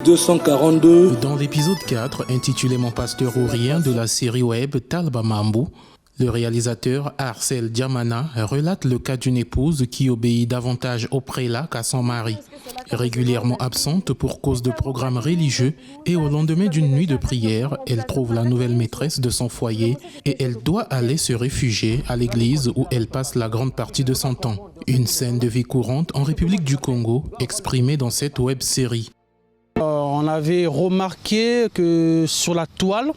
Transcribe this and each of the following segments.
242. Dans l'épisode 4, intitulé Mon pasteur ou rien de la série web Talba Mambo, le réalisateur Arcel Diamana relate le cas d'une épouse qui obéit davantage au prélat qu'à son mari. Régulièrement absente pour cause de programmes religieux et au lendemain d'une nuit de prière, elle trouve la nouvelle maîtresse de son foyer et elle doit aller se réfugier à l'église où elle passe la grande partie de son temps. Une scène de vie courante en République du Congo exprimée dans cette web-série. On avait remarqué que sur la toile,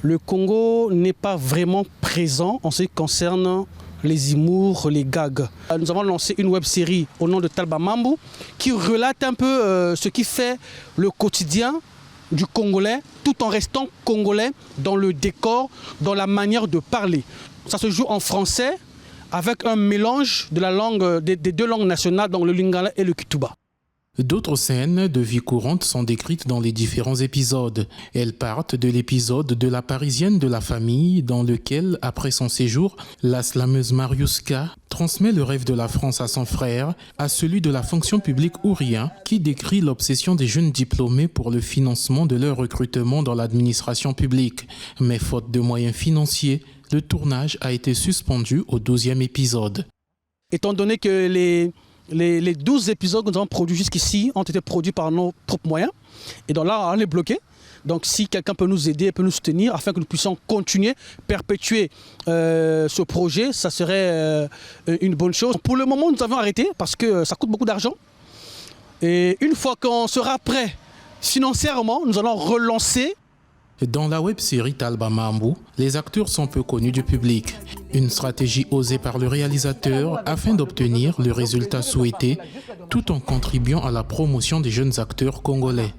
le Congo n'est pas vraiment présent en ce qui concerne les humours, les gags. Nous avons lancé une web-série au nom de Talba Mambo qui relate un peu ce qui fait le quotidien du Congolais tout en restant congolais dans le décor, dans la manière de parler. Ça se joue en français avec un mélange de la langue, des deux langues nationales, donc le lingala et le kituba. D'autres scènes de vie courante sont décrites dans les différents épisodes. Elles partent de l'épisode de la Parisienne de la famille dans lequel, après son séjour, la slameuse Mariuska transmet le rêve de la France à son frère, à celui de la fonction publique ou rien, qui décrit l'obsession des jeunes diplômés pour le financement de leur recrutement dans l'administration publique. Mais faute de moyens financiers, le tournage a été suspendu au 12e épisode. Étant donné que les 12 épisodes que nous avons produits jusqu'ici ont été produits par nos propres moyens. Et donc là, on est bloqué. Donc si quelqu'un peut nous aider, peut nous soutenir afin que nous puissions continuer, perpétuer ce projet, ça serait une bonne chose. Pour le moment, nous avons arrêté parce que ça coûte beaucoup d'argent. Et une fois qu'on sera prêt financièrement, nous allons relancer. Dans la web-série Talba Mambo, les acteurs sont peu connus du public. Une stratégie osée par le réalisateur afin d'obtenir le résultat souhaité tout en contribuant à la promotion des jeunes acteurs congolais.